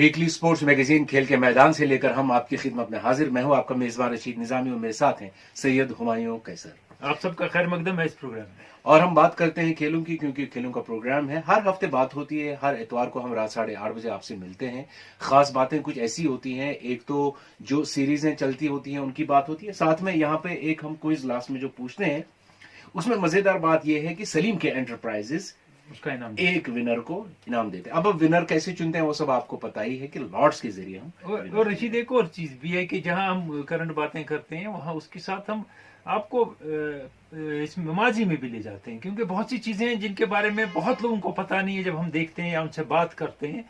Weekly sports magazine खेल के मैदान से लेकर हम आपकी खिदमत में हाजिर। मैं हूं आपका मेजबान रशीद निजामी और मेरे साथ हैं सैयद हुमायूं कैसर। आप सबका खैर मकदम है इस प्रोग्राम में। और हम बात करते हैं खेलों की, क्योंकि खेलों का प्रोग्राम है। हर हफ्ते बात होती है, हर इतवार को हम रात 8:30 बजे आपसे मिलते हैं। खास बातें कुछ ऐसी होती हैं, एक तो जो सीरीजें चलती होती हैं उनकी बात होती है, साथ में यहाँ पे एक हम क्विज लास्ट में जो पूछते हैं उसमें मजेदार बात यह है कि सलीम के एंटरप्राइजेस उसका इनाम एक विनर को इनाम देते हैं। अब विनर कैसे चुनते हैं वो सब आपको पता ही है कि लॉट्स के जरिए हम और रशीद एक और चीज भी है कि जहां हम करंट बातें करते हैं वहां उसके साथ हम आपको इस माजी में भी ले जाते हैं, क्योंकि बहुत सी चीजें हैं जिनके बारे में बहुत लोगों को पता नहीं है। जब हम देखते हैं या उनसे बात करते हैं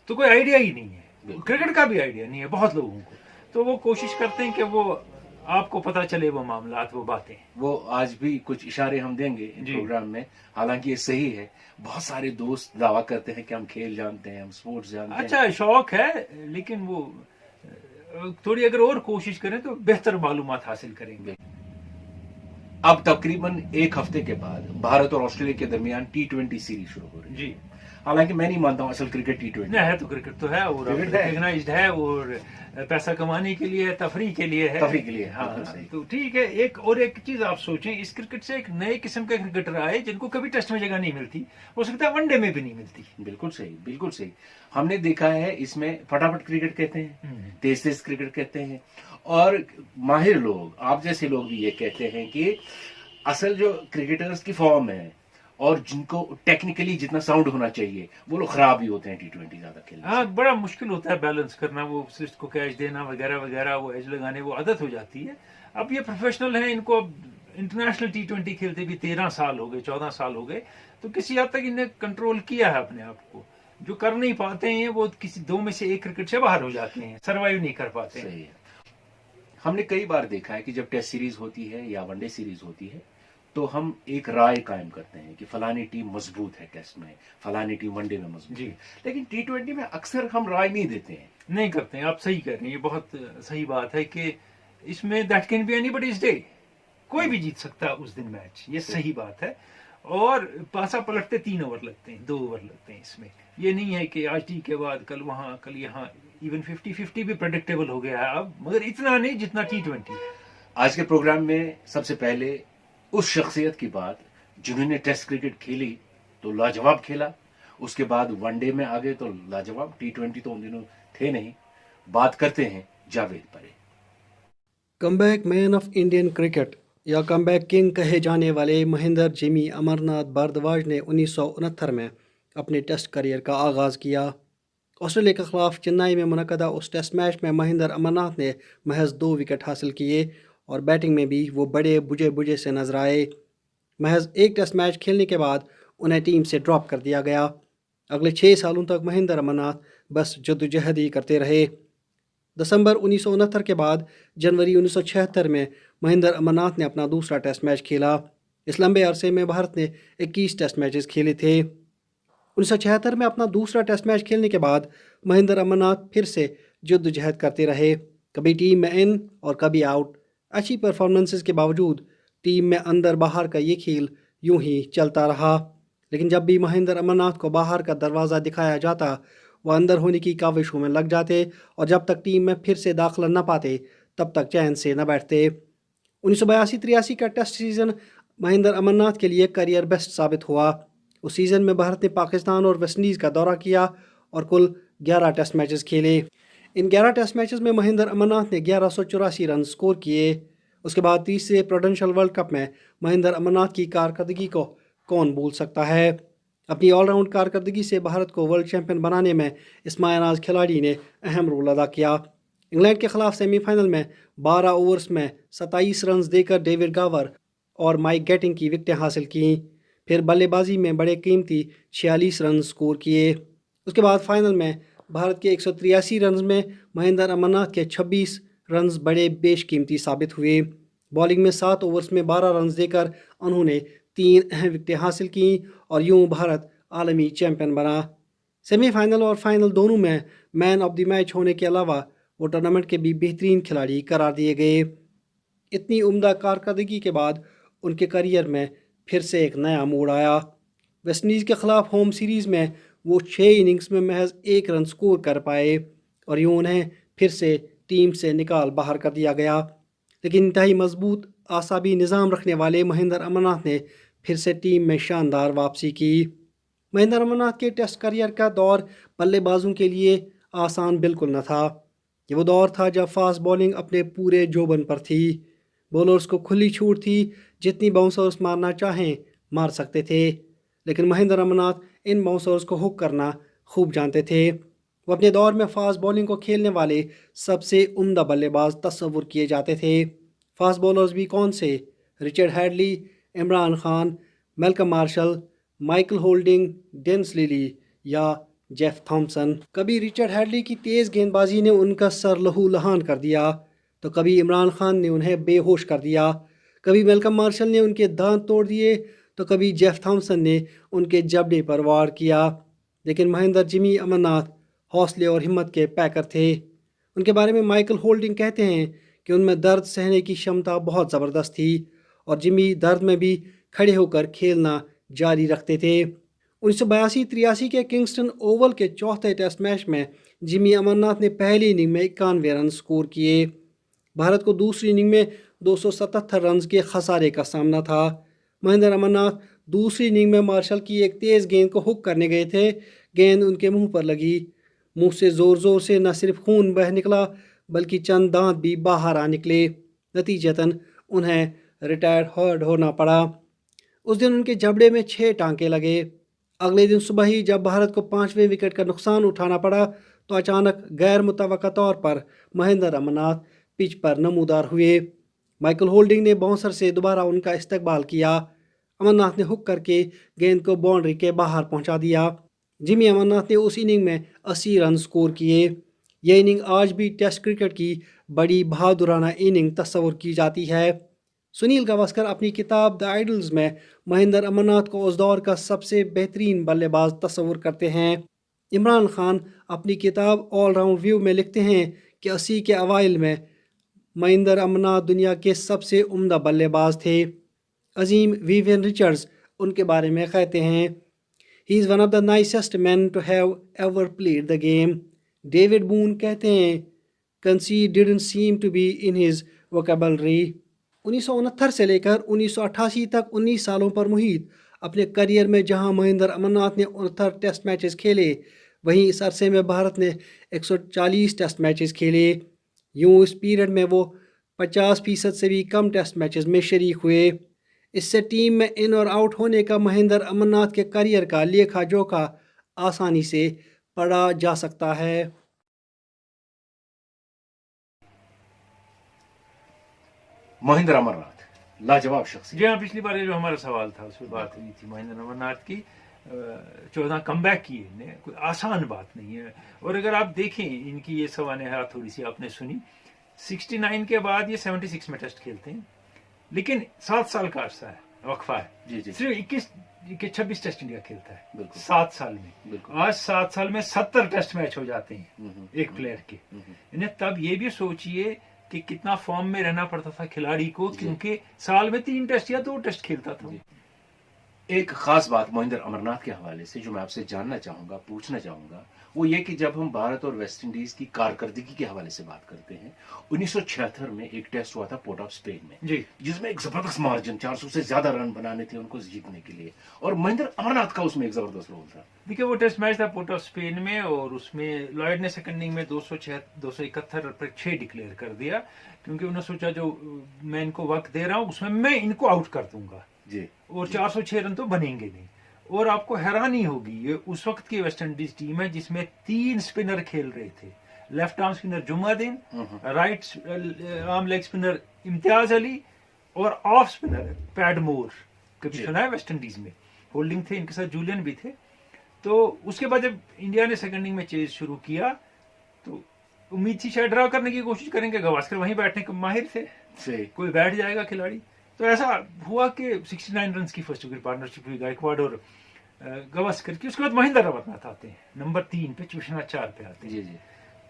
तो कोई आइडिया ही नहीं है, क्रिकेट का भी आइडिया नहीं है बहुत लोगों को। तो वो कोशिश करते हैं कि वो आपको पता चले वो मामलात, वो बातें। वो आज भी कुछ इशारे हम देंगे इन प्रोग्राम में, हालांकि ये सही है। बहुत सारे दोस्त दावा करते हैं कि हम खेल जानते हैं, हम स्पोर्ट्स जानते हैं। अच्छा शौक है, लेकिन वो थोड़ी अगर और कोशिश करें तो बेहतर मालूमात हासिल करेंगे। अब तकरीबन एक हफ्ते के बाद भारत और ऑस्ट्रेलिया के दरमियान T20 सीरीज शुरू हो रही है। जी, हालांकि मैं नहीं मानता हूं असल क्रिकेट T20 है तो क्रिकेट तो है और रिकग्नाइज्ड है और पैसा कमाने के लिए, तफरी के लिए है, तफरी के लिए। हाँ, तो ठीक है। एक चीज आप सोचें, इस क्रिकेट से एक नए किस्म के क्रिकेटर आए जिनको कभी टेस्ट में जगह नहीं मिलती, हो सकता है वनडे में भी नहीं मिलती। बिल्कुल सही, बिल्कुल सही। हमने देखा है इसमें फटाफट क्रिकेट कहते हैं, तेज तेज क्रिकेट कहते हैं, और माहिर लोग, आप जैसे लोग भी ये कहते हैं कि असल जो क्रिकेटर्स की फॉर्म है और जिनको टेक्निकली जितना साउंड होना चाहिए वो लोग खराब ही होते हैं T20 ज्यादा खेलने। हाँ, बड़ा मुश्किल होता है बैलेंस करना, वो सिस्ट को कैच देना वगैरह वगैरह, वो एज लगाने, वो आदत हो जाती है। अब ये प्रोफेशनल है, इनको इंटरनेशनल T20 खेलते भी 13 साल हो गए, 14 साल हो गए, तो किसी हद तक इन्हें कंट्रोल किया है अपने आप को। जो कर नहीं पाते हैं वो किसी दो में से एक क्रिकेट से बाहर हो जाते हैं, सर्वाइव नहीं कर पाते। सही है। हमने कई बार देखा है कि जब टेस्ट सीरीज होती है या वनडे सीरीज होती है तो हम एक राय कायम करते हैं कि फलानी टीम मजबूत है टेस्ट में, फलानी टीम वनडे में मजबूत है। लेकिन T20 में अक्सर हम राय नहीं देते हैं, नहीं करते हैं। आप सही कह रहे हैं, ये बहुत सही बात है कि इसमें that can be anybody's day, कोई भी जीत सकता है उस दिन मैच, ये सही बात है। और पासा पलटते 3 ओवर लगते हैं, 2 ओवर लगते हैं इसमें। ये नहीं है कि आज टी के बाद कल वहां कल यहाँ, इवन 50-50 भी प्रेडिक्टेबल हो गया है अब, मगर इतना नहीं जितना T20। आज के प्रोग्राम में सबसे पहले उस शख्सियत की बात जिन्होंने टेस्ट क्रिकेट खेली तो लाजवाब खेला, उसके बाद वनडे में आ गए तो लाजवाब, T20 तो उन दिनों थे नहीं। बात करते हैं जावेद परे। Comeback man of Indian cricket या कमबैक किंग कहे जाने वाले महेंद्र जिमी अमरनाथ भारद्वाज ने 1969 में अपने टेस्ट करियर का आगाज़ किया। ऑस्ट्रेलिया के खिलाफ चेन्नई में मुनक़दा उस टेस्ट मैच में महेंद्र अमरनाथ ने महज 2 विकेट हासिल किए और बैटिंग में भी वो बड़े बुझे बुझे से नजर आए। महज एक टेस्ट मैच खेलने के बाद उन्हें टीम से ड्रॉप कर दिया गया। अगले 6 सालों तक महेंद्र अमरनाथ बस जद्दोजहद ही करते रहे। दिसंबर 1969 के बाद जनवरी 1976 में महेंद्र अमरनाथ ने अपना दूसरा टेस्ट मैच खेला। इस लंबे अरसे में भारत ने 21 टेस्ट मैचेस खेले थे। 1976 में अपना दूसरा टेस्ट मैच खेलने के बाद महेंद्र अमरनाथ फिर से जद्दोजहद करते रहे, कभी टीम में इन और कभी आउट। अच्छी परफॉर्मेंसेस के बावजूद टीम में अंदर बाहर का ये खेल यूं ही चलता रहा। लेकिन जब भी महेंद्र अमरनाथ को बाहर का दरवाज़ा दिखाया जाता वो अंदर होने की काविशों में लग जाते और जब तक टीम में फिर से दाखिला न पाते तब तक चैन से न बैठते। 1982-83 का टेस्ट सीज़न महेंद्र अमरनाथ के लिए करियर बेस्ट साबित हुआ। उस सीज़न में भारत ने पाकिस्तान और वेस्ट इंडीज़ का दौरा किया और कुल 11 टेस्ट मैचेस खेले। इन 11 टेस्ट मैचेस में महेंद्र अमरनाथ ने 1184 रन स्कोर किए। उसके बाद तीसरे प्रूडेंशियल वर्ल्ड कप में महेंद्र अमरनाथ की कारकर्दगी को कौन भूल सकता है। अपनी ऑलराउंड कारकर्दगी से भारत को वर्ल्ड चैंपियन बनाने में इस मायनाज खिलाड़ी ने अहम रोल अदा किया। इंग्लैंड के खिलाफ सेमीफाइनल में 12 ओवर्स में 27 रन देकर डेविड गावर और माइक गेटिंग की विकेटें हासिल की। फिर बल्लेबाजी में बड़े कीमती 46 रन स्कोर किए। उसके बाद फाइनल में भारत के 183 रन में महेंद्र अमरनाथ के 26 रन बड़े बेशकीमती साबित हुए। बॉलिंग में 7 ओवर्स में 12 रन देकर उन्होंने 3 अहम विकेटें हासिल की और यूं भारत आलमी चैंपियन बना। सेमीफाइनल और फाइनल दोनों में मैन ऑफ द मैच होने के अलावा वो टूर्नामेंट के भी बेहतरीन खिलाड़ी करार दिए गए। इतनी उम्दा कारकर्दगी के बाद उनके करियर में फिर से एक नया मोड़ आया। वेस्टइंडीज़ के खिलाफ होम सीरीज़ में वो 6 इनिंग्स में महज 1 रन स्कोर कर पाए और यूं उन्हें फिर से टीम से निकाल बाहर कर दिया गया। लेकिन इंतहाई मजबूत आसाबी निज़ाम रखने वाले महेंद्र अमरनाथ ने फिर से टीम में शानदार वापसी की। महेंद्र अमरनाथ के टेस्ट करियर का दौर बल्लेबाजों के लिए आसान बिल्कुल न था। ये वो दौर था जब फास्ट बॉलिंग अपने पूरे जोबन पर थी। बॉलर्स को खुली छूट थी, जितनी बाउंसर्स मारना चाहें मार सकते थे। लेकिन महेंद्र अमरनाथ इन बाउंसर्स को हुक करना खूब जानते थे। वो अपने दौर में फास्ट बॉलिंग को खेलने वाले सबसे उम्दा बल्लेबाज तस्वुर किए जाते थे। फास्ट बॉलर्स भी कौन से? Richard Hadlee, Imran Khan, Malcolm Marshall, Michael Holding, Dennis Lillee या जेफ थॉम्सन। कभी रिचर्ड हैडली की तेज़ गेंदबाजी ने उनका सर लहू लहान कर दिया, तो कभी इमरान खान ने उन्हें बेहोश कर दिया। कभी मैल्कम मार्शल ने उनके दांत तोड़ दिए, तो कभी जेफ थॉम्सन ने उनके जबड़े पर वार किया। लेकिन महेंद्र जिमी अमरनाथ हौसले और हिम्मत के पैकर थे। उनके बारे में माइकल होल्डिंग कहते हैं कि उनमें दर्द सहने की क्षमता बहुत ज़बरदस्त थी और जिमी दर्द में भी खड़े होकर खेलना जारी रखते थे। 1982-83 के किंगस्टन ओवल के चौथे टेस्ट मैच में जिमी अमरनाथ ने पहली इनिंग में 91 रन स्कोर किए। भारत को दूसरी इनिंग में 277 रन के खसारे का सामना था। महेंद्र अमरनाथ दूसरी इनिंग में मार्शल की एक तेज़ गेंद को हुक करने गए थे। गेंद उनके मुंह पर लगी। मुंह से ज़ोर ज़ोर से न सिर्फ खून बह निकला बल्कि चंद दांत भी बाहर आ निकले। नतीजतन उन्हें रिटायर्ड हर्ड होना पड़ा। उस दिन उनके जबड़े में 6 टांके लगे। अगले दिन सुबह ही जब भारत को 5वें विकेट का नुकसान उठाना पड़ा तो अचानक गैर मुतवक्का तौर पर महेंद्र अमरनाथ पिच पर नमूदार हुए। माइकल होल्डिंग ने बाउंसर से दोबारा उनका इस्तकबाल किया। अमरनाथ ने हुक करके गेंद को बाउंड्री के बाहर पहुंचा दिया। जिमी अमरनाथ ने उस इनिंग में 80 रन स्कोर किए। यह इनिंग आज भी टेस्ट क्रिकेट की बड़ी बहादुराना इनिंग तस्वुर की जाती है। सुनील गावस्कर अपनी किताब द आइडल्स में महेंद्र अमरनाथ को उस दौर का सबसे बेहतरीन बल्लेबाज तस्वुर करते हैं। इमरान खान अपनी किताब ऑल राउंड व्यू में लिखते हैं कि 80 के अवाइल में महेंद्र अमरनाथ दुनिया के सबसे उम्दा बल्लेबाज थे। अजीम विवियन रिचर्ड्स उनके बारे में कहते हैं, he is one of the nicest man to have ever played the game. David Boon कहते हैं, concede didn't seem to be in his vocabulary. 1969 से लेकर 1988 तक 19 सालों पर मुहित अपने करियर में जहां महेंद्र अमरनाथ ने 69 टेस्ट मैचेस खेले, वहीं इस अरसे में भारत ने 140 टेस्ट मैचेस खेले। यूं इस पीरियड में वो 50% से भी कम टेस्ट मैचेस में शरीक हुए। इससे टीम में इन और आउट होने का महेंद्र अमरनाथ के करियर का लेखा जोखा आसानी से पढ़ा जा सकता है। महेंद्र अमरनाथ लाजवाब शख्सियत। जी हाँ, पिछली बार ये जो हमारा सवाल था उस पर बात हुई थी महेंद्र अमरनाथ की। 14 कमबैक किए ने, कोई आसान बात नहीं है। और अगर आप देखें इनकी ये सवानहा थोड़ी सी आपने सुनी, 69 के बाद ये 76 में टेस्ट खेलते हैं, लेकिन 7 साल का अरसा है, वक्फा है। जी जी। सिर्फ 26 टेस्ट इंडिया खेलता है बिल्कुल। 7 साल में। बिल्कुल। आज 7 साल में 70 टेस्ट मैच हो जाते हैं एक प्लेयर के। इन्हें तब ये भी सोचिए कि कितना फॉर्म में रहना पड़ता था खिलाड़ी को, क्योंकि साल में 3 टेस्ट या 2 टेस्ट खेलता था। एक खास बात महेंद्र अमरनाथ के हवाले से जो मैं आपसे जानना चाहूंगा, पूछना चाहूंगा, वो ये कि जब हम भारत और वेस्ट इंडीज की कारकर्दगी के हवाले से बात करते हैं, 1976 में एक टेस्ट हुआ था पोर्ट ऑफ स्पेन में, जी, जिसमें एक जबरदस्त मार्जिन 400 से ज्यादा रन बनाने थे उनको जीतने के लिए, और महेंद्र अमरनाथ का उसमें एक जबरदस्त रोल था। देखिए वो टेस्ट मैच था पोर्ट ऑफ स्पेन में, और उसमें लॉयड ने सेकंड इनिंग में 271 पर 6 डिक्लेयर कर दिया, क्योंकि उन्होंने सोचा जो मैं इनको वक्त दे रहा हूं उसमें मैं इनको आउट कर दूंगा जी, और 406 रन तो बनेंगे नहीं। और आपको हैरानी होगी, ये उस वक्त की वेस्ट इंडीज टीम है जिसमें 3 स्पिनर खेल रहे थे। Left arm spinner Jummadin, right arm leg spinner Imtiaz Ali और ऑफ स्पिनर पैड मूर। कभी सुना है वेस्ट इंडीज में? होल्डिंग थे, इनके साथ जूलियन भी थे। तो उसके बाद जब इंडिया ने सेकंड इनिंग में चेज शुरू किया तो उम्मीद थी शायद ड्रा करने की कोशिश करेंगे, गावस्कर वहीं बैठने के माहिर थे, कोई बैठ जाएगा खिलाड़ी। तो ऐसा हुआ कि 69 रन की फर्स्ट विकेट पार्टनरशिप हुई गायकवाड़ और गावस्कर की। उसके बाद महेंद्र अमरनाथ आते हैं नंबर 3 पे, विश्वनाथ 4 पे आते हैं। जी जी।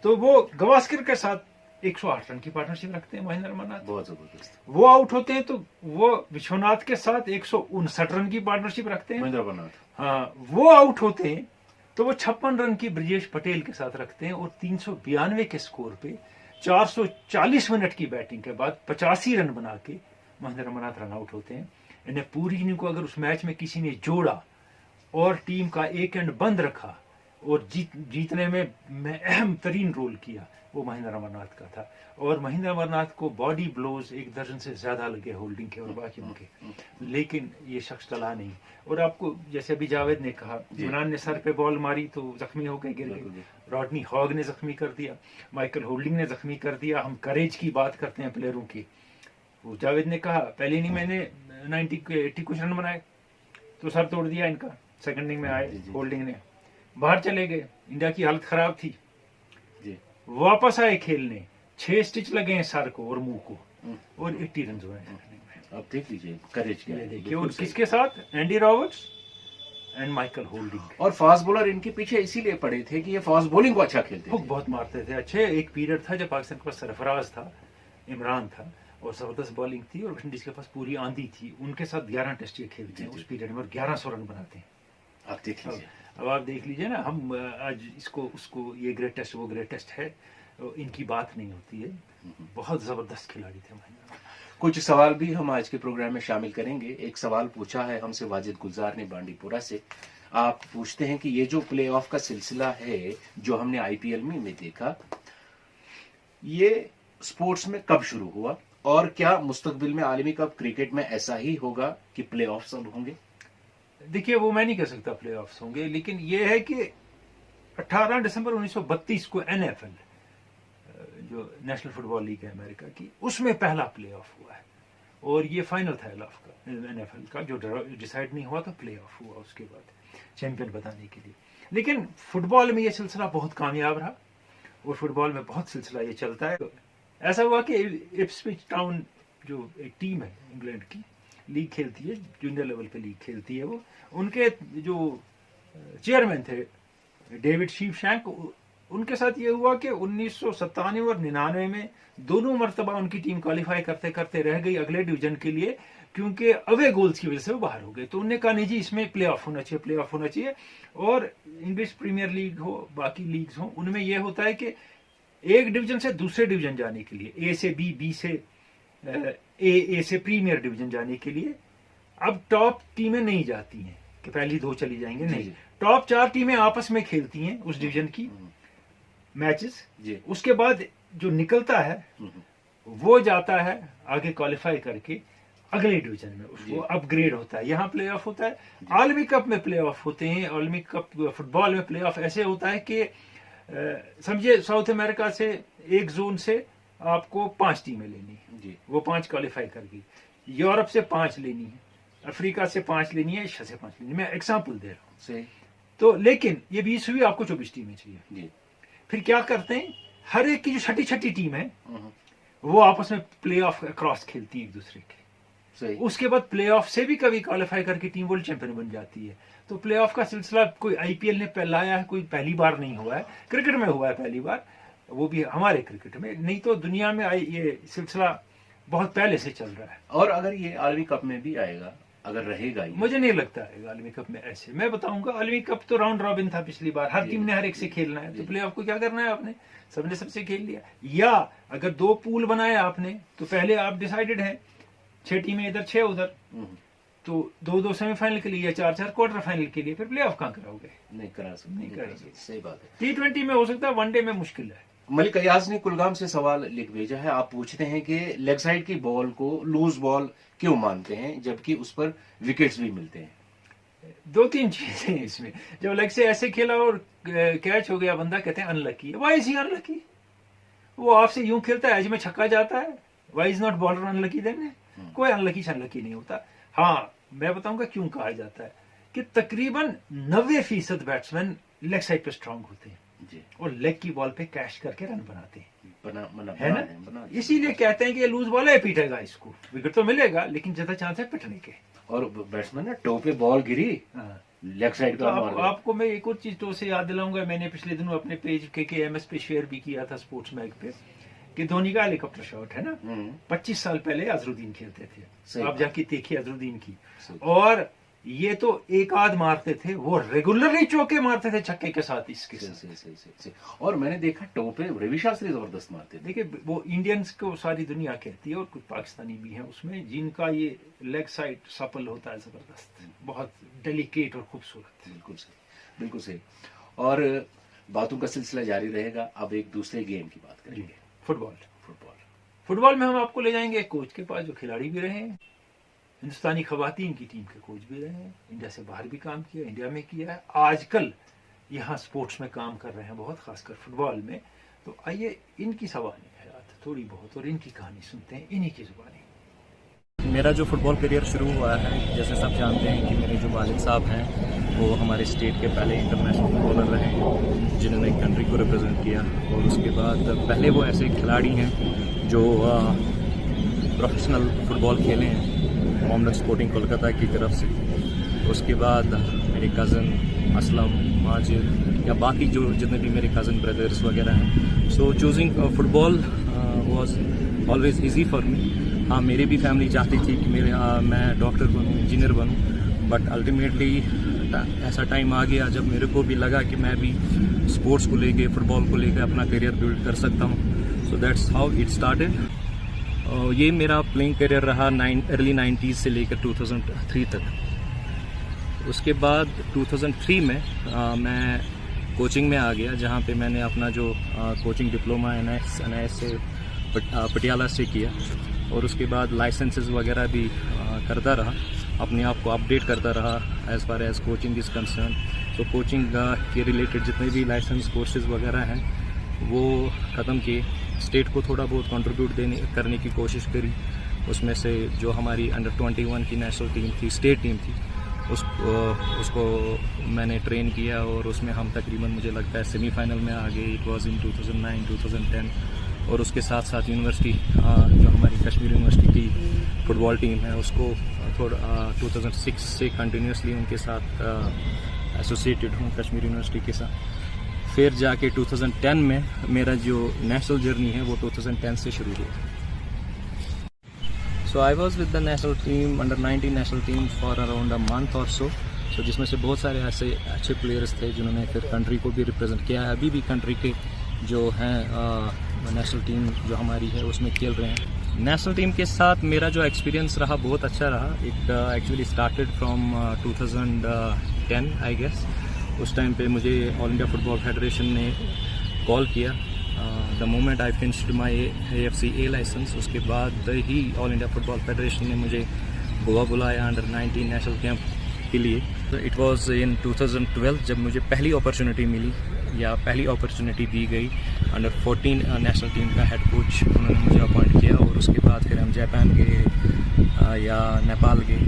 तो वो गावस्कर के साथ 108 रन की पार्टनरशिप रखते हैं महेंद्र अमरनाथ। बहुत जबरदस्त। वो आउट होते हैं तो वो विश्वनाथ के साथ 159 रन की पार्टनरशिप रखते हैं महेंद्र अमरनाथ। हाँ, वो आउट होते हैं तो वो 56 रन की ब्रिजेश पटेल के साथ रखते हैं और 392 के स्कोर पे 440 मिनट की बैटिंग के बाद 85 रन बना के महेंद्र अमरनाथ रन आउट होते हैं। इन्हें पूरी इनिंग को अगर उस मैच में किसी ने जोड़ा और टीम का एक एंड बंद रखा और जीतने में अहम तरीन रोल किया, वो महेंद्र अमरनाथ का था। और महेंद्र अमरनाथ को बॉडी ब्लोज 1 दर्जन से ज्यादा लगे होल्डिंग के और बाकियों के, लेकिन ये शख्स टला नहीं। और आपको जैसे अभी जावेद ने कहा, इमरान ने सर पे बॉल मारी तो जख्मी होकर गिर गए, रॉडनी हॉग ने जख्मी कर दिया, माइकल होल्डिंग ने जख्मी कर दिया। हम करेज की बात करते हैं प्लेयरों की, वो जावेद ने कहा पहली इनिंग मैंने 90 के 80 कुछ रन बनाए तो सर तोड़ दिया इनका। सेकंड इनिंग में आए होल्डिंग ने, बाहर चले गए, इंडिया की हालत खराब थी, वापस आए खेलने, 6 स्टिच लगे हैं सर को और मुंह को और 80 रन हुए। अब देख लीजिए करेज क्या है। देखिए और किसके साथ, Andy Roberts and Michael holding. और फास्ट बॉलर इनके पीछे इसीलिए पड़े थे कि ये फास्ट बॉलिंग को अच्छा खेलते थे, बहुत मारते थे अच्छे। एक पीरियड था जब पाकिस्तान के पास सरफराज था, इमरान था और जबरदस्त बॉलिंग थी और वेस्ट इंडीज के पास पूरी आंधी थी। उनके साथ 11 टेस्ट ये खेलते हैं उस पीरियड में और 1100 रन बनाते हैं। आप देख लीजिए। अब आप देख लीजिए ना, हम आज इसको उसको ये ग्रेट टेस्ट वो ग्रेट टेस्ट है, इनकी बात नहीं होती है। बहुत जबरदस्त खिलाड़ी थे महेंद्र। कुछ सवाल भी हम आज के प्रोग्राम में शामिल करेंगे। एक सवाल पूछा है हमसे वाजिद गुलजार ने बांडीपुरा से। आप पूछते हैं कि ये जो प्ले ऑफ का सिलसिला है जो हमने आईपीएल में देखा, ये स्पोर्ट्स में कब शुरू हुआ और क्या मुस्तकबिल में आलमी कप क्रिकेट में ऐसा ही होगा कि प्ले ऑफ सब होंगे? देखिए वो मैं नहीं कह सकता प्ले ऑफ्स होंगे, लेकिन ये है कि 18 दिसंबर 1932 को एनएफएल जो नेशनल फुटबॉल लीग है अमेरिका की, उसमें पहला प्ले ऑफ हुआ है और ये फाइनल था एनएफएल का जो डिसाइड नहीं हुआ तो प्ले ऑफ हुआ उसके बाद चैंपियन बताने के लिए। लेकिन फुटबॉल में ये सिलसिला बहुत कामयाब रहा और फुटबॉल में बहुत सिलसिला ये चलता है। ऐसा हुआ कि इप्सविच टाउन जो एक टीम है इंग्लैंड की, लीग खेलती है, जूनियर लेवल पे लीग खेलती है, वो उनके जो चेयरमैन थे डेविड शीवशैंक, उनके साथ ये हुआ कि 1997 और 99 में दोनों मरतबा उनकी टीम क्वालिफाई करते करते रह गई अगले डिवीजन के लिए, क्योंकि अवे गोल्स की वजह से वो बाहर हो गए। तो उन्होंने कहा नहीं जी इसमें प्ले ऑफ होना चाहिए, प्ले ऑफ होना चाहिए। और इंग्लिश प्रीमियर लीग हो, बाकी लीग्स हो, उनमें यह होता है कि एक डिवीजन से दूसरे डिवीजन जाने के लिए, ए से बी, बी से ए से प्रीमियर डिवीजन जाने के लिए अब टॉप टीमें नहीं जाती हैं कि पहली 2 चली जाएंगे, नहीं, टॉप 4 टीमें आपस में खेलती हैं उस डिवीजन की मैचेस। उसके बाद जो निकलता है वो जाता है आगे क्वालिफाई करके अगले डिवीजन में, उसको अपग्रेड होता है। यहाँ प्ले ऑफ होता है। आलमी कप में प्ले ऑफ होते हैं। आलमी कप फुटबॉल में प्ले ऑफ ऐसे होता है कि समझिए साउथ अमेरिका से एक जोन से आपको 5 टीमें लेनी है, वो 5 क्वालिफाई कर गई। यूरोप से 5 लेनी है, अफ्रीका से 5 लेनी है, एशिया से 5 लेनी है। मैं एग्जाम्पल दे रहा हूँ। तो लेकिन ये 20 हुई, आपको 24 टीमें चाहिए। फिर क्या करते हैं, हर एक की जो छठी टीम है वो आपस में प्ले ऑफ क्रॉस खेलती है एक दूसरे के। उसके बाद प्ले ऑफ से भी कभी क्वालिफाई करके टीम वर्ल्ड चैंपियन बन जाती है। तो प्ले ऑफ का सिलसिला कोई आईपीएल ने लाया है, कोई पहली बार नहीं हुआ है, क्रिकेट में हुआ है पहली बार, वो भी हमारे क्रिकेट में, नहीं तो दुनिया में ये सिलसिला बहुत पहले से चल रहा है। और अगर ये आलमी कप में भी आएगा, अगर रहेगा, मुझे नहीं लगता है आलमी कप में ऐसे। मैं बताऊंगा, आलमी कप तो राउंड रॉबिन था पिछली बार, हर टीम ने हर एक से खेलना है। तो प्ले ऑफ को क्या करना है आपने, सबने सबसे खेल लिया। या अगर 2 पूल बनाए आपने तो पहले आप डिसाइडेड है 6 टीमें इधर 6 उधर, तो 2-2 सेमीफाइनल के लिए या 4-4 क्वार्टर फाइनल के लिए, फिर प्ले ऑफ कहाँ कराओगे? नहीं करा सकते, नहीं करा सकते। सही बात है। T20 में हो सकता है, वनडे में मुश्किल है। मलिक अयाज ने कुलगाम से सवाल लिख भेजा है। आप पूछते हैं कि लेग साइड की बॉल को लूज बॉल क्यों मानते हैं जबकि उस पर विकेट्स भी मिलते हैं? 2-3 चीजें हैं इसमें। जब लेग से ऐसे खेला और कैच हो गया बंदा, कहते हैं unlucky. Why is he unlucky? वो आपसे यूं खेलता है, एज में छक्का जाता है, why is not bowler unlucky then? कोई अनलकी शनलकी नहीं होता। हाँ, मैं बताऊंगा क्यों कहा जाता है कि तकरीबन 90% बैट्समैन लेग साइड पे स्ट्रांग होते हैं और लेग की बॉल पे कैश करके रन बनाते हैं, है ना? इसीलिए कहते हैं कि ये लूज बॉल है, पीटेगा इसको, विकेट तो मिलेगा लेकिन ज्यादा चांस है पिटने के। और बैट्समैन ना टो पे बॉल गिरी, लेग साइड तो आपको मैं एक और चीज तो से याद दिलाऊंगा, मैंने पिछले दिनों अपने पेज KKMS पे शेयर भी किया था, स्पोर्ट्स मैग पे, कि धोनी का हेलीकॉप्टर शॉट है ना, 25 साल पहले अजरुद्दीन खेलते थे। आप जाके देखिए अजरुद्दीन की, और ये तो एक आध मारते थे, वो रेगुलरली चौके मारते थे छक्के के साथ इसके साथ। सही। और मैंने देखा टो पे रवि शास्त्री जबरदस्त मारते थे। देखिए वो इंडियंस को सारी दुनिया कहती है और कुछ पाकिस्तानी भी हैं उसमें, जिनका ये लेग साइड सफल होता है जबरदस्त, बहुत डेलिकेट और खूबसूरत। बिल्कुल सही। और बातों का सिलसिला जारी रहेगा। अब एक दूसरे गेम की बात करेंगे, फुटबॉल में हम आपको ले जाएंगे एक कोच के पास जो खिलाड़ी भी रहे हैं, हिंदुस्तानी खवातीन की टीम के कोच भी रहे हैं, इंडिया से बाहर भी काम किया, इंडिया में किया है, आजकल यहाँ स्पोर्ट्स में काम कर रहे हैं बहुत, खासकर फुटबॉल में। तो आइए इनकी सवानी हयात थोड़ी बहुत और इनकी कहानी सुनते हैं इन्हीं की जुबानी। मेरा जो फुटबॉल करियर शुरू हुआ है, जैसे सब जानते हैं कि मेरे जो वालिद साहब हैं वो हमारे स्टेट के पहले इंटरनेशनल फुटबॉलर रहे जिन्होंने कंट्री को रिप्रेजेंट किया, और उसके बाद पहले वो ऐसे खिलाड़ी हैं जो प्रोफेशनल फुटबॉल खेले हैं मोहम्मद स्पोर्टिंग कोलकाता की तरफ से। उसके बाद मेरे कज़न असलम, माजिद या बाकी जो जितने भी मेरे कज़न ब्रदर्स वगैरह हैं, so choosing football was always easy for me. हाँ, मेरी भी फैमिली चाहती थी कि मैं डॉक्टर बनूँ, इंजीनियर बनूँ, बट अल्टीमेटली ऐसा टाइम आ गया जब मेरे को भी लगा कि मैं भी स्पोर्ट्स को लेके, फुटबॉल को लेके अपना करियर बिल्ड कर सकता हूँ। So that's how it started. ये मेरा प्लेइंग करियर रहा अर्ली 90s से लेकर 2003 तक। उसके बाद 2003 में मैं कोचिंग में आ गया, जहाँ पे मैंने अपना जो कोचिंग डिप्लोमा NIS से पटियाला से किया, और उसके बाद लाइसेंसेस वगैरह भी करता रहा, अपने आप को अपडेट करता रहा as far as coaching is concern. तो कोचिंग के रिलेटेड जितने भी लाइसेंस कोर्सेज वगैरह हैं वो ख़त्म किए, स्टेट को थोड़ा बहुत कंट्रीब्यूट करने की कोशिश करी। उसमें से जो हमारी अंडर 21 की नेशनल टीम थी, स्टेट टीम थी, उसको मैंने ट्रेन किया, और उसमें हम तकरीबन मुझे लगता है सेमीफाइनल में आ गए। It was in 2009-2010। और उसके साथ साथ यूनिवर्सिटी जो हमारी कश्मीर यूनिवर्सिटी की फुटबॉल टीम है, उसको थोड़ा 2006 से कंटिन्यूसली उनके साथ एसोसिएटेड हूँ कश्मीर यूनिवर्सिटी के साथ। फिर जाके 2010 में मेरा जो नेशनल जर्नी है वो 2010 से शुरू हुआ। So I was with the national team, under 19 national team for around a month और सो। जिसमें से बहुत सारे ऐसे अच्छे प्लेयर्स थे जिन्होंने फिर कंट्री को भी रिप्रेजेंट किया है। अभी भी कंट्री के जो हैं नेशनल टीम जो हमारी है उसमें खेल रहे हैं। नेशनल टीम के साथ मेरा जो एक्सपीरियंस रहा बहुत अच्छा रहा। It actually started from 2010 I guess. उस टाइम पे मुझे ऑल इंडिया फुटबॉल फेडरेशन ने कॉल किया the moment I finished my AFC A license. उसके बाद ही ऑल इंडिया फुटबॉल फेडरेशन ने मुझे बुलाया अंडर 19 नेशनल कैंप के लिए। इट वाज इन 2012 जब मुझे पहली अपॉर्चुनिटी मिली या पहली अपॉर्चुनिटी दी गई। अंडर 14 नेशनल टीम का हेड कोच उन्होंने मुझे अपॉइंट किया, और उसके बाद फिर हम जापान गए या नेपाल गए।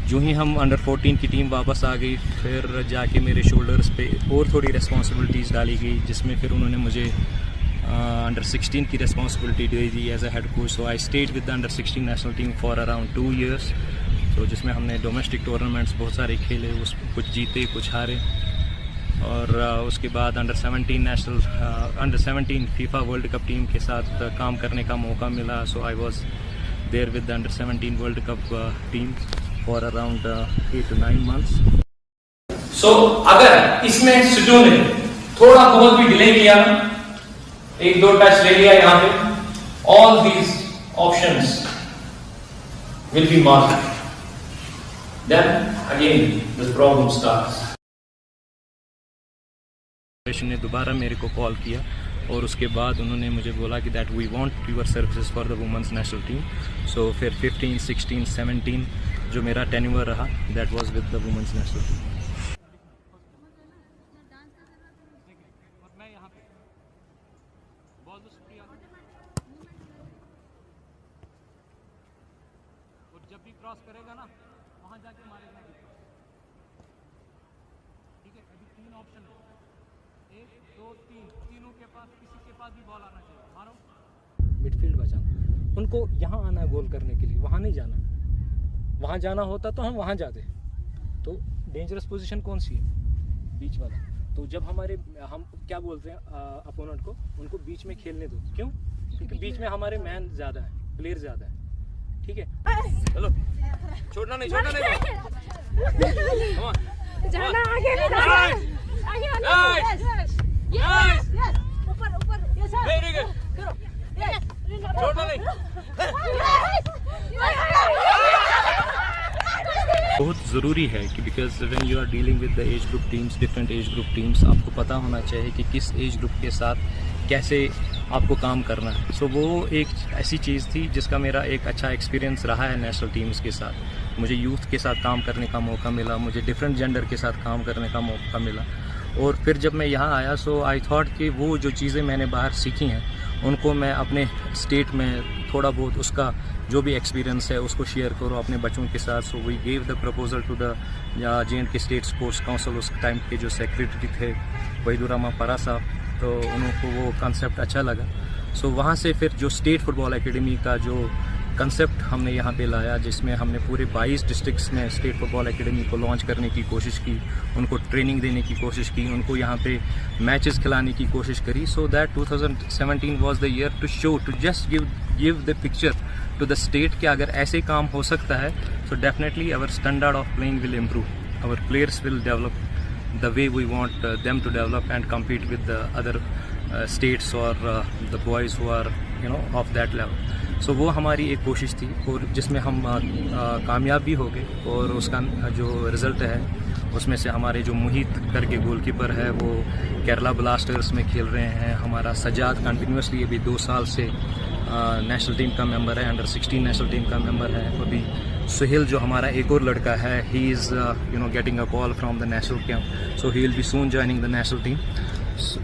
जो ही हम अंडर 14 की टीम वापस आ गई, फिर जाके मेरे शोल्डर्स पे और थोड़ी रिस्पॉन्सिबिलिटीज़ डाली गई, जिसमें फिर उन्होंने मुझे अंडर 16 की रिस्पॉन्सिबिलिटी दे दी as a head coach. So I stayed with the under 16 national team for around 2 years। तो जिसमें हमने डोमेस्टिक टूर्नामेंट्स बहुत सारे खेले, उस कुछ जीते कुछ हारे। और उसके बाद under 17 FIFA World Cup team के साथ काम करने का मौका मिला। So I was there with the under 17 World Cup team for around 8 to 9 months। So अगर इसमें सिद्धू ने थोड़ा बहुत भी डिले किया, 1-2 टच ले लिया यहाँ पे, all these options will be marked, then again the problem starts. ने दोबारा मेरे को कॉल किया, और उसके बाद उन्होंने मुझे बोला कि that we want your services for the women's national team. So फिर 15, 16, 17 जो मेरा टेन्योर रहा, that was with the women's national team. जब भी क्रॉस करेगा ना, वहां जाके मारेगा। ठीक है, अभी 3 ऑप्शन है, 1, 2, 3, तीनों के पास किसी के पास भी बॉल आना चाहिए। मारो। मिडफील्ड बचाना, उनको यहाँ आना है गोल करने के लिए, वहाँ नहीं जाना। वहाँ जाना होता तो हम वहाँ जाते। तो डेंजरस पोजीशन कौन सी है? बीच वाला। तो जब हम क्या बोलते हैं अपोनेंट को, उनको बीच में खेलने दो। क्यों? क्योंकि बीच में हमारे मैन ज़्यादा हैं, प्लेयर ज़्यादा हैं। ठीक है, चलो, छोड़ना नहीं Come on. जाना आगे ले जाना आगे यस ऊपर यस Very good. करो यस छोड़ना नहीं। बहुत ज़रूरी है कि because when you are dealing with the age group teams, different age group teams, आपको पता होना चाहिए कि किस एज ग्रुप के साथ कैसे आपको काम करना है। सो वो एक ऐसी चीज़ थी जिसका मेरा एक अच्छा एक्सपीरियंस रहा है नेशनल टीम्स के साथ। मुझे यूथ के साथ काम करने का मौका मिला, मुझे डिफरेंट जेंडर के साथ काम करने का मौका मिला। और फिर जब मैं यहाँ आया सो आई थॉट कि वो जो चीज़ें मैंने बाहर सीखी हैं उनको मैं अपने स्टेट में थोड़ा बहुत उसका जो भी एक्सपीरियंस है उसको शेयर करो अपने बच्चों के साथ। So we gave the proposal to the JNK state sports council, उस टाइम के जो सेक्रेटरी थे वहीदुर्रहमान परा साहब, तो उनको वो कॉन्सेप्ट अच्छा लगा। सो वहाँ से फिर जो स्टेट फुटबॉल एकेडमी का जो कंसेप्ट हमने यहाँ पे लाया, जिसमें हमने पूरे 22 डिस्ट्रिक्ट्स में स्टेट फुटबॉल एकेडमी को लॉन्च करने की कोशिश की, उनको ट्रेनिंग देने की कोशिश की, उनको यहाँ पे मैचेस खिलाने की कोशिश करी। So that 2017 was the year to show, to just give the picture to the state कि अगर ऐसे काम हो सकता है so definitely our standard of playing will improve, our players will develop the way we want them to develop and compete with the other states or the boys who are of that level. So वो हमारी एक कोशिश थी और जिसमें हम कामयाब भी हो गए। और उसका जो रिज़ल्ट है उसमें से हमारे जो मोहित करके गोलकीपर है वो केरला ब्लास्टर्स में खेल रहे हैं। हमारा सजाद कंटिन्यूसली अभी 2 साल से नेशनल टीम का मेंबर है, अंडर 16 नेशनल टीम का मेंबर है। अभी सुहेल जो हमारा एक और लड़का है, he is getting a call from the national camp, so he will be soon joining the national team.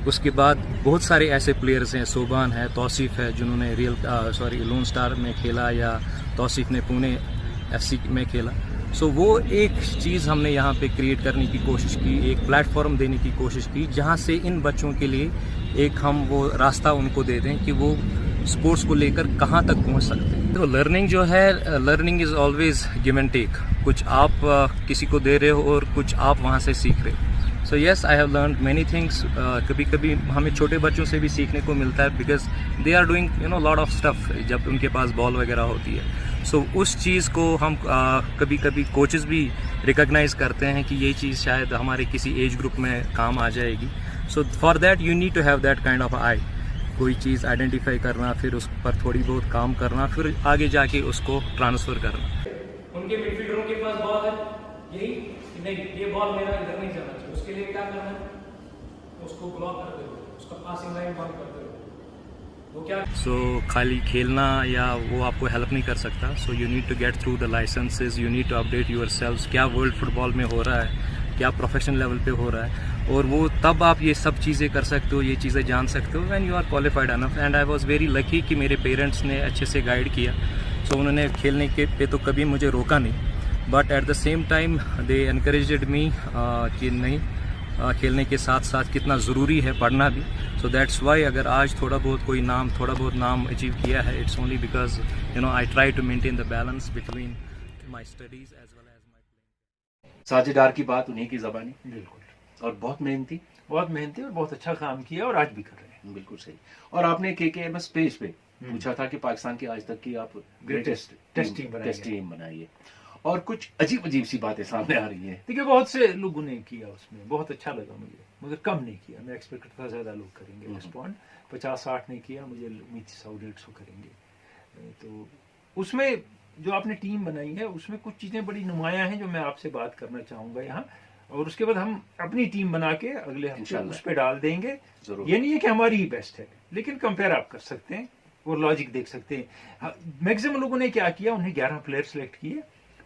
उसके बाद बहुत सारे ऐसे प्लेयर्स हैं, सोबान है, तौसीफ है, जिन्होंने लोन स्टार में खेला या तौसीफ ने पुणे FC में खेला। सो वो एक चीज़ हमने यहाँ पे क्रिएट करने की कोशिश की, एक प्लेटफॉर्म देने की कोशिश की जहाँ से इन बच्चों के लिए एक हम वो रास्ता उनको दे दें कि वो स्पोर्ट्स को लेकर कहाँ तक पहुँच सकते हैं। तो लर्निंग जो है, learning is always give and take. कुछ आप किसी को दे रहे हो और कुछ आप वहाँ से सीख रहे हो। So yes, I have learn many things. कभी कभी हमें छोटे बच्चों से भी सीखने को मिलता है because they are doing lot of stuff जब उनके पास बॉल वगैरह होती है। सो उस चीज़ को हम कभी कभी कोचेस भी रिकॉग्नाइज करते हैं कि ये चीज़ शायद हमारे किसी एज ग्रुप में काम आ जाएगी। So for that you need to have that kind of eye, कोई चीज़ आइडेंटिफाई करना, फिर उस पर थोड़ी बहुत काम करना, फिर आगे जाके उसको ट्रांसफ़र करना। उनके मिडफील्डरों के पास बॉल है, यही कि नहीं ये बॉल मेरा इधर नहीं जाना चाहिए, उसके लिए क्या करना है, उसको ब्लॉक कर दो, उसका पासिंग लाइन बंद कर दो। वो क्या खाली खेलना या वो आपको हेल्प नहीं कर सकता। So you need to get through the licenses, you need to update your self, क्या वर्ल्ड फुटबॉल में हो रहा है, क्या प्रोफेशनल लेवल पे हो रहा है। और वो तब आप ये सब चीज़ें कर सकते हो, ये चीज़ें जान सकते हो when you are qualified enough. And I was very lucky कि मेरे पेरेंट्स ने अच्छे से गाइड किया। सो उन्होंने खेलने के पे तो कभी मुझे रोका नहीं, but at the same time they encouraged me कि नहीं, खेलने के साथ साथ कितना ज़रूरी है पढ़ना भी। सो दैट्स वाई अगर आज थोड़ा बहुत नाम अचीव किया है, it's only because I try to maintain the balance between my studies as well as my playing. साझेदार की बात उन्हीं की ज़बानी, बिल्कुल, और बहुत मेहनती और बहुत अच्छा काम किया और आज भी कर रहे हैं। बिल्कुल सही। और आपने KKMS पेज पे पूछा था कि पाकिस्तान की आज तक की आप ग्रेटेस्ट टेस्ट टीम बनाइए, और कुछ अजीब सी बातें सामने आ रही हैं। देखिए बहुत से लोगों ने किया, उसमें बहुत अच्छा लगा मुझे, मगर कम नहीं किया। मैं एक्सपेक्ट करता था ज़्यादा लोग करेंगे रिस्पॉन्ड, 50-60 ने किया, मुझे उम्मीद 100-150 करेंगे। तो उसमें जो आपने टीम बनाई है उसमें कुछ चीज़ें बड़ी नुमायाँ हैं जो मैं आपसे बात करना चाहूँगा यहाँ, और उसके बाद हम अपनी टीम बना के अगले हफ्ते उस पर डाल देंगे। ये नहीं है कि हमारी ही बेस्ट है, लेकिन कंपेयर आप कर सकते हैं और लॉजिक देख सकते हैं। मैक्सिमम लोगों ने क्या किया, उन्हें 11 प्लेयर सेलेक्ट किए,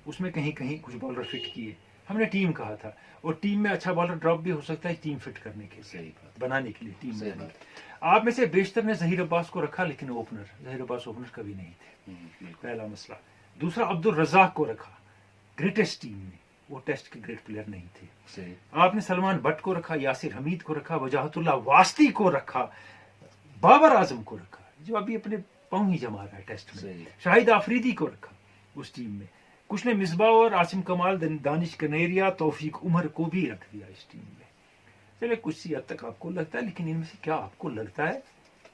उसमें कहीं कहीं कुछ बॉलर फिट किए। हमने टीम कहा था, और टीम में अच्छा बॉलर ड्रॉप भी हो सकता है टीम फिट करने के लिए, बनाने के लिए टीम में। आप में से बेशतर ने जहीर अब्बास को रखा, लेकिन जहीर अब्बास ओपनर कभी नहीं थे, पहला मसला। दूसरा, अब्दुल रज़ाक को रखा ग्रेटेस्ट टीम में, वो टेस्ट के ग्रेट प्लेयर नहीं थे। आपने सलमान बट को रखा, यासिर हमीद को रखा, वजाहतुल्लाह वास्ती को रखा, बाबर आजम को रखा जो अभी अपने पाँव ही जमा रहा है टेस्ट में, शाहिद आफरीदी को रखा उस टीम में। कुछ ने मिसबा और आसिम कमाल, दानिश कनेरिया, तौफीक उमर को भी रख दिया इस टीम में। चलिए कुछ सी हद तक आपको लगता है, लेकिन इनमें से क्या आपको लगता है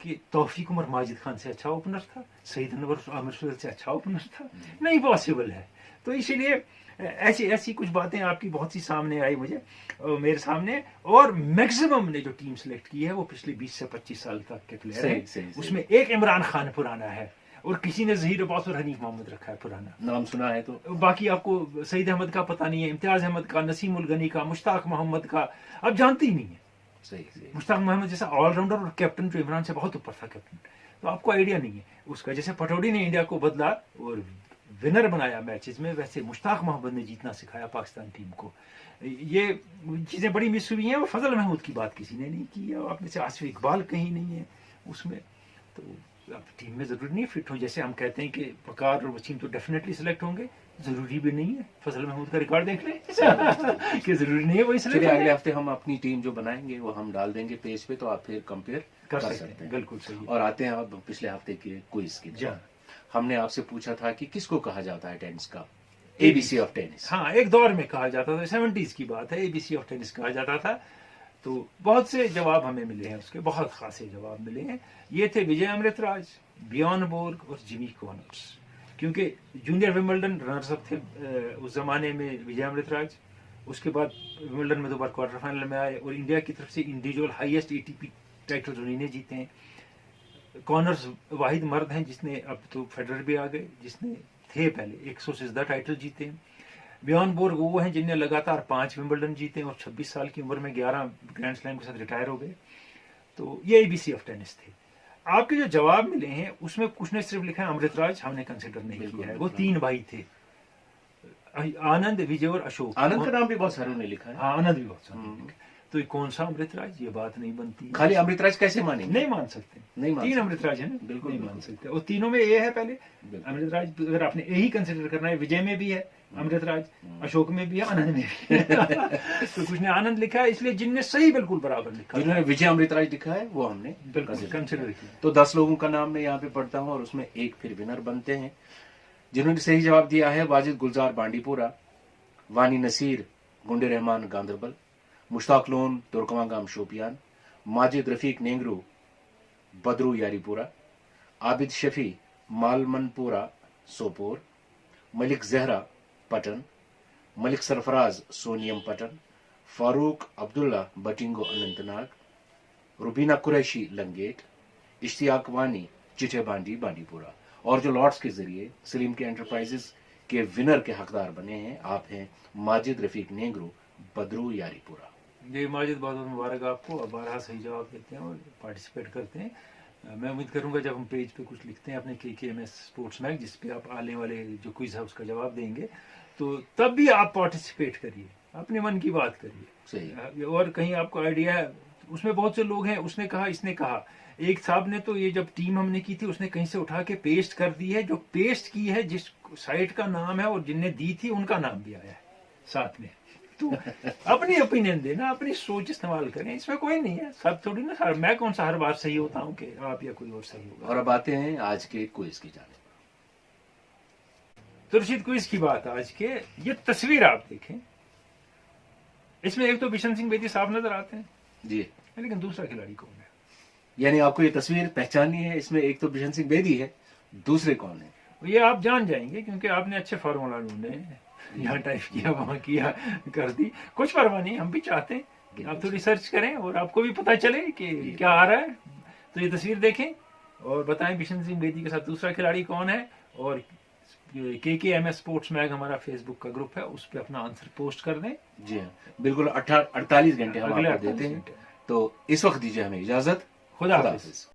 कि तौफीक उमर माजिद खान से अच्छा ओपनर था, सईद अनवर आमिर से अच्छा ओपनर था? नहीं पॉसिबल है। तो इसीलिए ऐसी ऐसी कुछ बातें आपकी बहुत सी सामने आई मुझे मेरे सामने, और मैक्सिमम ने जो टीम सेलेक्ट की है वो पिछले 20 से 25 साल तक के प्लेयर हैं। उसमें एक इमरान खान पुराना है और किसी ने जहीर अब्बास और हनीफ मोहम्मद रखा है पुराना, नाम सुना है। तो बाकी आपको सईद अहमद का पता नहीं है, इम्तियाज अहमद का, नसीम उल गनी का, मुश्ताक मोहम्मद का आप जानते ही नहीं है। सही। मुश्ताक मोहम्मद जैसा ऑलराउंडर और कैप्टन जो इमरान से बहुत ऊपर था कैप्टन, तो आपको आइडिया नहीं है उसका। जैसे पटौडी ने इंडिया को बदला और विनर बनाया मैचेस में, वैसे मुश्ताक मोहम्मद ने जीतना सिखाया पाकिस्तान टीम को। ये चीजें बड़ी मिस हुई हैं। और फजल महमूद की बात किसी ने नहीं की, और आप में से आसिफ इकबाल कहीं नहीं है उसमें। तो अब टीम में जरूरी नहीं फिट हो। जैसे हम कहते हैं कि वकार और वसीम तो डेफिनेटली सिलेक्ट होंगे, जरूरी भी नहीं है। फजल महमूद का रिकॉर्ड देख लें कि जरूरी नहीं है वही सिलेक्ट। चलिए अगले हफ्ते हम अपनी टीम जो बनाएंगे वो हम डाल देंगे पेज पे, तो आप फिर कंपेयर कर सकते हैं। बिल्कुल सही। और आते हैं अब पिछले हफ्ते के क्विज की तरफ। हमने आपसे पूछा था कि किसको कहा जाता है टेनिस का एबीसी ऑफ टेनिस। हाँ, एक दौर में कहा जाता था, 70s की बात है, एबीसी ऑफ टेनिस कहा जाता था। तो बहुत से जवाब हमें मिले हैं, उसके बहुत खासे जवाब मिले हैं। ये थे विजय अमृतराज, बियॉन बोर्ग और जिमी कॉनर्स। क्योंकि जूनियर विंबलडन रनर्स अप थे उस जमाने में विजय अमृतराज, उसके बाद विंबलडन में 2 बार क्वार्टर फाइनल में आए और इंडिया की तरफ से इंडिविजुअल हाईएस्ट एटीपी टाइटल उन्हीं ने जीते हैं। कॉनर्स वाहिद मर्द हैं जिसने, अब तो फेडरर भी आ गए, जिसने थे पहले 100 से ज्यादा टाइटल जीते हैं। बियॉन बोर्ग वो हैं जिनने लगातार 5 विंबलडन जीते हैं और 26 साल की उम्र में 11 ग्रैंड स्लैम के साथ रिटायर हो गए। तो ये एबीसी ऑफ टेनिस थे। आपके जो जवाब मिले हैं उसमें कुछ ने सिर्फ लिखा है अमृतराज, हमने कंसिडर नहीं किया है। वो 3 भाई थे, आनंद, विजय और अशोक। आनंद का नाम भी बहुत सारों ने लिखा है। हाँ, आनंद भी बहुत सारे ने लिखा। तो ये कौन सा अमृतराज, ये बात नहीं बनती। खाली अमृतराज कैसे मानेंगे? नहीं मान सकते, नहीं मान 3 सकते। अमृतराज है ना, बिल्कुल नहीं मान सकते। और तीनों में ये है पहले अमृतराज, अगर आपने यही कंसिडर करना है, विजय में भी है अमृतराज, अशोक में भी है, आनंद में भी है। तो कुछ ने आनंद लिखा है, इसलिए जिनने सही बिल्कुल बराबर लिखा, जिन्होंने विजय अमृतराज लिखा है वो हमने बिल्कुल कंसिडर किया। तो 10 लोगों का नाम मैं यहाँ पे पढ़ता हूँ और उसमें एक फिर विनर बनते हैं। जिन्होंने सही जवाब दिया है वाजिद गुलजार बांडीपुरा, वानी नसीर गुंडे रहमान गांधरबल, मुश्ताक लोन तुर्कमागाम शोपियान, माजिद रफीक नेंगरू बदरू यारीपुरा, आबिद शफी मालमनपुरा सोपोर, मलिक जहरा पटन, मलिक सरफराज सोनियम पटन, फारूक अब्दुल्ला बटिंगो अनंतनाग, रुबीना कुरैशी लंगेट, इश्तियाक वानी चिटेबांडी बांडीपुरा। और जो लॉर्ड्स के जरिए सलीम के एंटरप्राइजेस के विनर के हकदार बने हैं आप हैं माजिद रफीक नेंगरू बदरू यारीपुरा। ये माजिद, बहुत बहुत मुबारक आपको। अब 12 सही जवाब देते हैं और पार्टिसिपेट करते हैं। मैं उम्मीद करूंगा जब हम पेज पे कुछ लिखते हैं अपने KKMS स्पोर्ट्स मैग, जिस पे आप आने वाले जो क्विज है उसका जवाब देंगे, तो तब भी आप पार्टिसिपेट करिए, अपने मन की बात करिए। सही। और कहीं आपको आइडिया है, उसमें बहुत से लोग हैं, उसने कहा इसने कहा, एक साहब ने तो ये जब टीम हमने की थी उसने कहीं से उठा के पेस्ट कर दी है, जो पेस्ट की है जिस साइट का नाम है और जिनने दी थी उनका नाम भी आया है साथ में। तो अपनी ओपिनियन देना, अपनी सोच इस्तेमाल करें, इसमें कोई नहीं है। सब थोड़ी ना, मैं कौन सा हर बार सही होता हूँ कि आप या कोई और सही होगा। और अब आते हैं आज के क्विज की जाने। तो रशीद, क्विज की बात आज के, ये तस्वीर आप देखें, इसमें एक तो बिशन सिंह बेदी साहब नजर आते हैं जी, लेकिन दूसरा खिलाड़ी कौन है? यानी आपको ये तस्वीर पहचाननी है, इसमें एक तो बिशन सिंह बेदी है, दूसरे कौन है ये आप जान जाएंगे क्योंकि आपने अच्छे फार्मूला ढूंढे, यहाँ टाइप किया वहां किया कर दी। कुछ परवाह नहीं, हम भी चाहते हैं कि आप थोड़ी सर्च करें और आपको भी पता चले कि क्या आ रहा है। तो ये तस्वीर देखें और बताएं बिशन सिंह बेदी के साथ दूसरा खिलाड़ी कौन है। और KKMS स्पोर्ट्स मैग हमारा फेसबुक का ग्रुप है, उस पर अपना आंसर पोस्ट कर दें। जी हाँ, बिल्कुल 48 घंटे हम अगले आपको देते हैं। तो इस वक्त दीजिए हमें इजाजत। खुदा हाफिज।